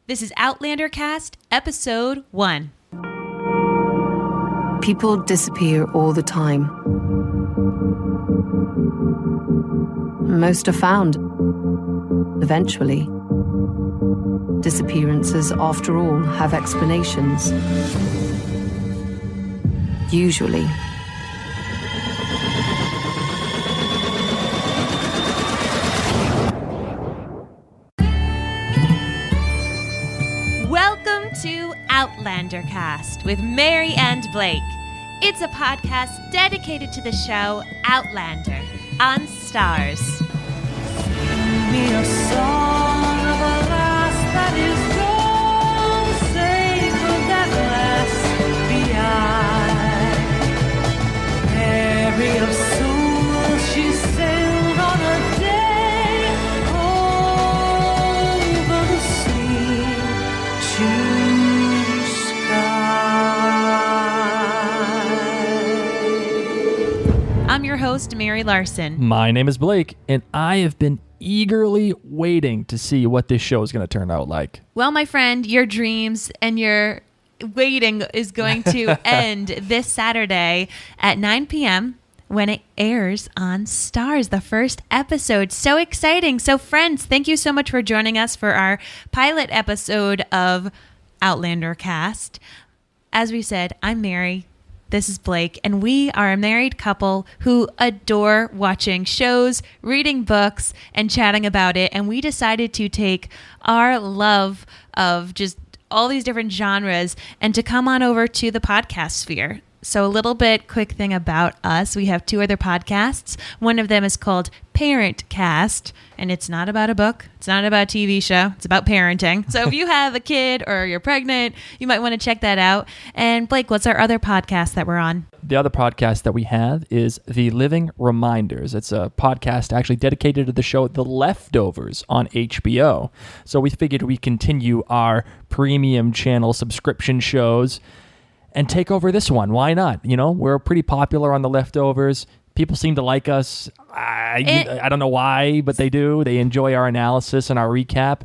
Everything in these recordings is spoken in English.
This is OutlanderCast, Episode 1. People disappear all the time. Most are found. Eventually. Disappearances, after all, have explanations. Usually. Welcome to OutlanderCast with Mary and Blake. It's a podcast dedicated to the show Outlander on Stars. Sing me a song of a lass that is gone, save for that lass behind. Mary of soul, she sailed on a day over the sea to sky. I'm your host, Mary Larson. My name is Blake, and I have been eagerly waiting to see what this show is going to turn out like. Well, my friend, your dreams and your waiting is going to end this Saturday at 9 p.m. when it airs on Stars, the first episode. So exciting. So friends, thank you so much for joining us for our pilot episode of OutlanderCast. As we said, I'm Mary. This is Blake, and we are a married couple who adore watching shows, reading books, and chatting about it. And we decided to take our love of just all these different genres and to come on over to the podcast sphere. So a little bit quick thing about us. We have two other podcasts. One of them is called Parent Cast, and it's not about a book. It's not about a TV show. It's about parenting. So if you have a kid or you're pregnant, you might want to check that out. And Blake, what's our other podcast that we're on? The other podcast that we have is The Living Reminders. It's a podcast actually dedicated to the show The Leftovers on HBO. So we figured we'd continue our premium channel subscription shows and take over this one. Why not? You know, we're pretty popular on The Leftovers. People seem to like us. I don't know why, but they do. They enjoy our analysis and our recap.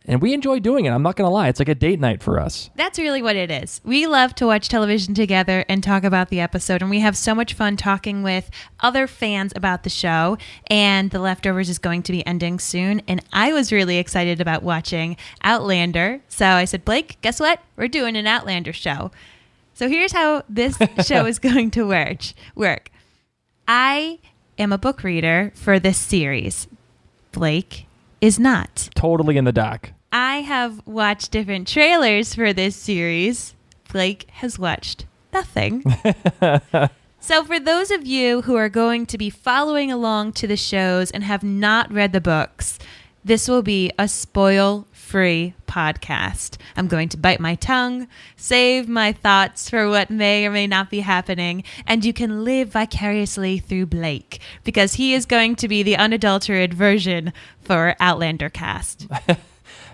And we enjoy doing it. I'm not going to lie. It's like a date night for us. That's really what it is. We love to watch television together and talk about the episode. And we have so much fun talking with other fans about the show. And The Leftovers is going to be ending soon. And I was really excited about watching Outlander. So I said, Blake, guess what? We're doing an Outlander show. So here's how this show is going to work. I am a book reader for this series. Blake is not. Totally in the dark. I have watched different trailers for this series. Blake has watched nothing. So for those of you who are going to be following along to the shows and have not read the books, this will be a spoil-free podcast. I'm going to bite my tongue, save my thoughts for what may or may not be happening, and you can live vicariously through Blake, because he is going to be the unadulterated version for OutlanderCast.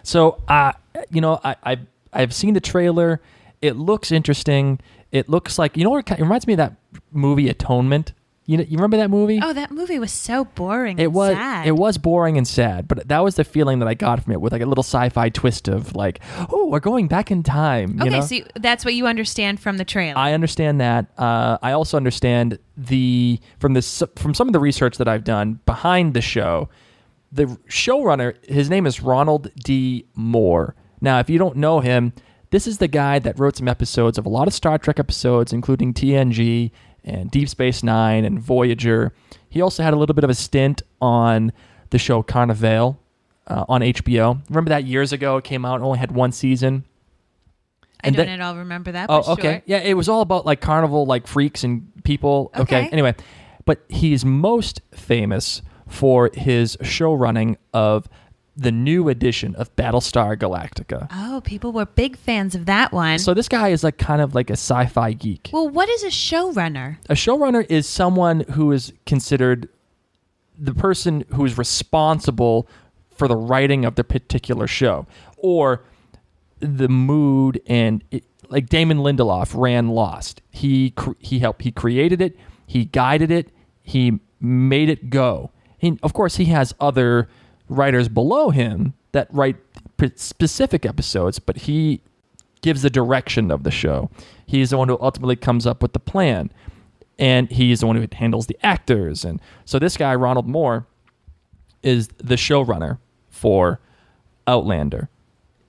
So, I've seen the trailer. It looks interesting. It looks like, it reminds me of that movie Atonement. You remember that movie? Oh, that movie was so boring and sad. It was boring and sad, but that was the feeling that I got from it, with like a little sci-fi twist of like, oh, we're going back in time. Okay, so that's what you understand from the trailer. I understand that. I also understand from some of the research that I've done behind the show. The showrunner, his name is Ronald D. Moore. Now, if you don't know him, this is the guy that wrote some episodes of a lot of Star Trek episodes, including TNG and Deep Space Nine and Voyager. He also had a little bit of a stint on the show Carnival on HBO. Remember that years ago? It came out and only had one season. I don't at all remember that, but okay. Sure. Yeah, it was all about like carnival, like freaks and people. Okay. Anyway, but he's most famous for his show running of the new edition of Battlestar Galactica. Oh, people were big fans of that one. So this guy is like kind of like a sci-fi geek. Well, what is a showrunner? A showrunner is someone who is considered the person who is responsible for the writing of the particular show, or the mood and like Damon Lindelof ran Lost. He created it, he guided it, he made it go. Of course, he has other writers below him that write specific episodes, but he gives the direction of the show. He's the one who ultimately comes up with the plan, and he's the one who handles the actors. And so this guy, Ronald Moore, is the showrunner for Outlander.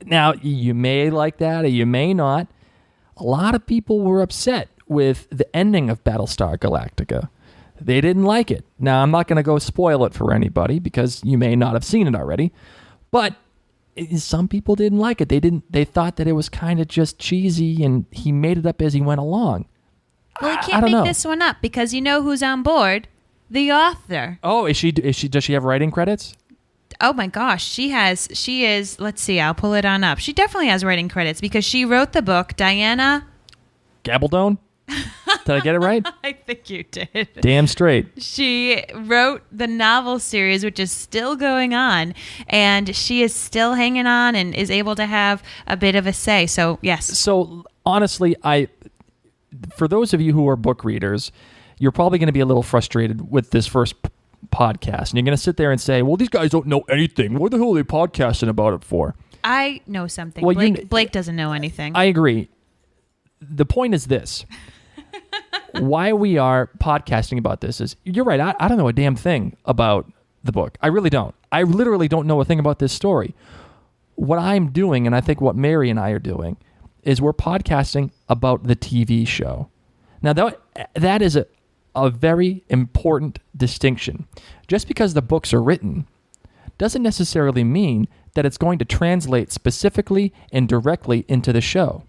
Now, you may like that or you may not. A lot of people were upset with the ending of Battlestar Galactica. They didn't like it. Now, I'm not going to go spoil it for anybody because you may not have seen it already, but some people didn't like it. They thought that it was kind of just cheesy and he made it up as he went along. Well, he can't make this one up because you know who's on board? The author. Oh, does she have writing credits? Oh my gosh, she is, let's see, I'll pull it on up. She definitely has writing credits because she wrote the book, Diana Gabaldon? Did I get it right? I think you did. Damn straight. She wrote the novel series, which is still going on, and she is still hanging on and is able to have a bit of a say. So, yes. So, honestly, for those of you who are book readers, you're probably going to be a little frustrated with this first podcast. And you're going to sit there and say, well, these guys don't know anything. What the hell are they podcasting about it for? I know something. Well, Blake doesn't know anything. I agree. The point is this. Why we are podcasting about this is, you're right, I don't know a damn thing about the book. I really don't. I literally don't know a thing about this story. What I'm doing, and I think what Mary and I are doing, is we're podcasting about the TV show. Now, that is a very important distinction. Just because the books are written doesn't necessarily mean that it's going to translate specifically and directly into the show.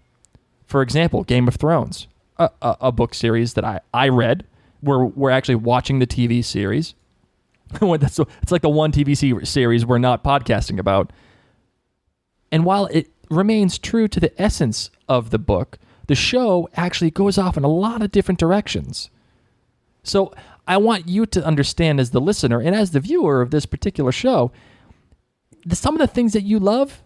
For example, Game of Thrones, a book series that I read. We're actually watching the TV series. It's like the one TV series we're not podcasting about. And while it remains true to the essence of the book, the show actually goes off in a lot of different directions. So I want you to understand, as the listener and as the viewer of this particular show, some of the things that you love,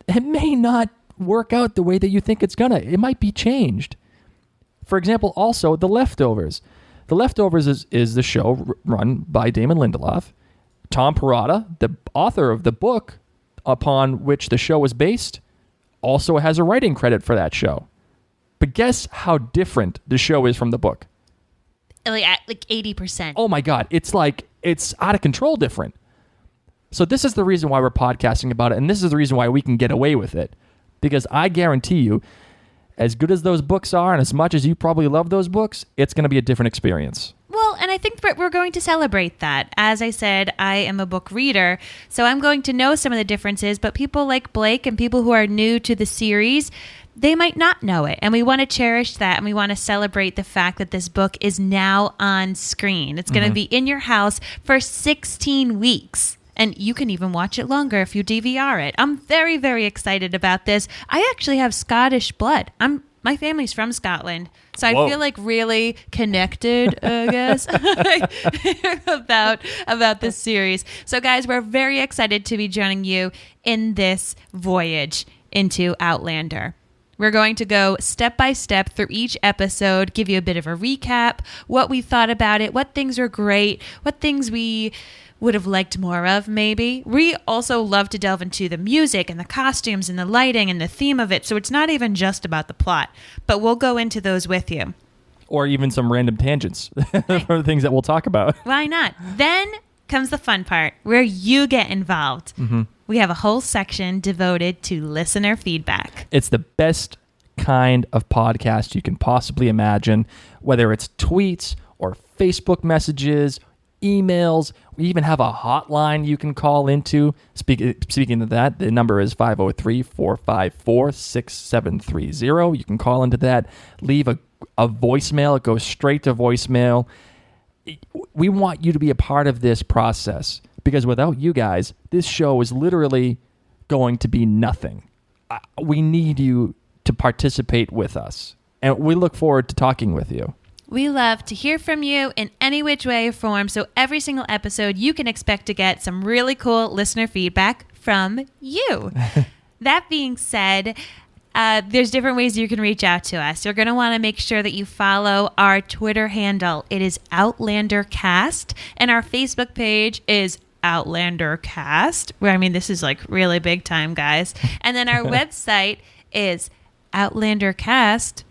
it may not work out the way that you think it's gonna. It might be changed. For example, also, The Leftovers. The Leftovers is the show run by Damon Lindelof. Tom Perrotta, the author of the book upon which the show was based, also has a writing credit for that show. But guess how different the show is from the book? Like 80%. Oh my God. It's out of control different. So this is the reason why we're podcasting about it, and this is the reason why we can get away with it. Because I guarantee you, as good as those books are, and as much as you probably love those books, it's going to be a different experience. Well, and I think we're going to celebrate that. As I said, I am a book reader, so I'm going to know some of the differences, but people like Blake and people who are new to the series, they might not know it. And we want to cherish that, and we want to celebrate the fact that this book is now on screen. It's going to be in your house for 16 weeks. And you can even watch it longer if you DVR it. I'm very, very excited about this. I actually have Scottish blood. My family's from Scotland, so I feel like really connected, I guess, about this series. So, guys, we're very excited to be joining you in this voyage into Outlander. We're going to go step by step through each episode, give you a bit of a recap, what we thought about it, what things are great, what things we would have liked more of, maybe. We also love to delve into the music and the costumes and the lighting and the theme of it, so it's not even just about the plot, but we'll go into those with you. Or even some random tangents for the things that we'll talk about. Why not? Then comes the fun part, where you get involved. We have a whole section devoted to listener feedback. It's the best kind of podcast you can possibly imagine, whether it's tweets or Facebook messages, emails. We even have a hotline you can call into. Speaking of that, the number is 503-454-6730. You can call into that, leave a voicemail. It goes straight to voicemail. We want you to be a part of this process, because without you guys, this show is literally going to be nothing. We need you to participate with us, and we look forward to talking with you. We love to hear from you in any which way or form, so every single episode you can expect to get some really cool listener feedback from you. That being said, there's different ways you can reach out to us. You're going to want to make sure that you follow our Twitter handle. It is OutlanderCast, and our Facebook page is OutlanderCast, where, I mean, this is like really big time, guys. And then our website is OutlanderCast.com.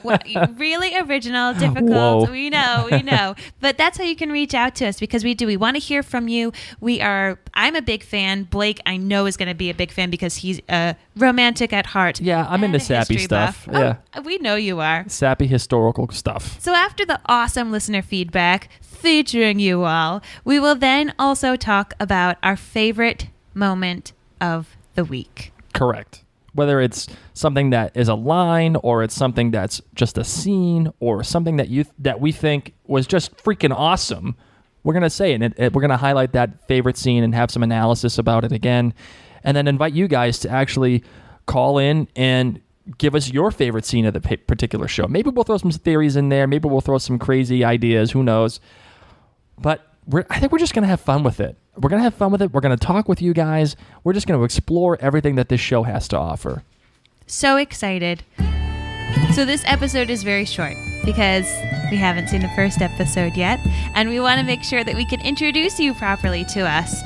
What, really original, difficult. Whoa. We know. But that's how you can reach out to us, because we want to hear from you. I'm a big fan. Blake, I know, is going to be a big fan because he's a romantic at heart. Yeah, I'm and into a sappy history stuff. buff. Yeah. Oh, we know you are. Sappy historical stuff. So after the awesome listener feedback featuring you all, we will then also talk about our favorite moment of the week. Correct. Whether it's something that is a line, or it's something that's just a scene, or something that we think was just freaking awesome, we're going to say it. We're going to highlight that favorite scene and have some analysis about it again, and then invite you guys to actually call in and give us your favorite scene of the particular show. Maybe we'll throw some theories in there. Maybe we'll throw some crazy ideas. Who knows? But I think we're just going to have fun with it. We're going to have fun with it. We're going to talk with you guys. We're just going to explore everything that this show has to offer. So excited. So this episode is very short because we haven't seen the first episode yet, and we want to make sure that we can introduce you properly to us.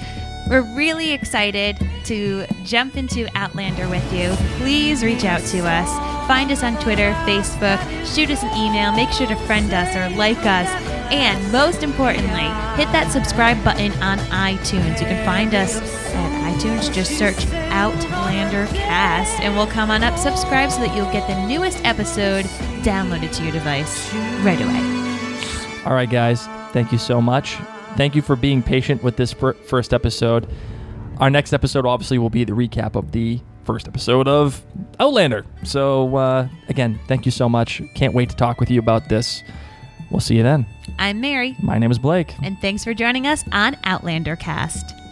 We're really excited to jump into Outlander with you. Please reach out to us. Find us on Twitter, Facebook, shoot us an email, make sure to friend us or like us, and most importantly, hit that subscribe button on iTunes. You can find us at iTunes. Just search OutlanderCast, and we'll come on up, subscribe so that you'll get the newest episode downloaded to your device right away. All right, guys. Thank you so much. Thank you for being patient with this first episode. Our next episode obviously will be the recap of the first episode of Outlander. So, again, thank you so much. Can't wait to talk with you about this. We'll see you then. I'm Mary. My name is Blake. And thanks for joining us on OutlanderCast.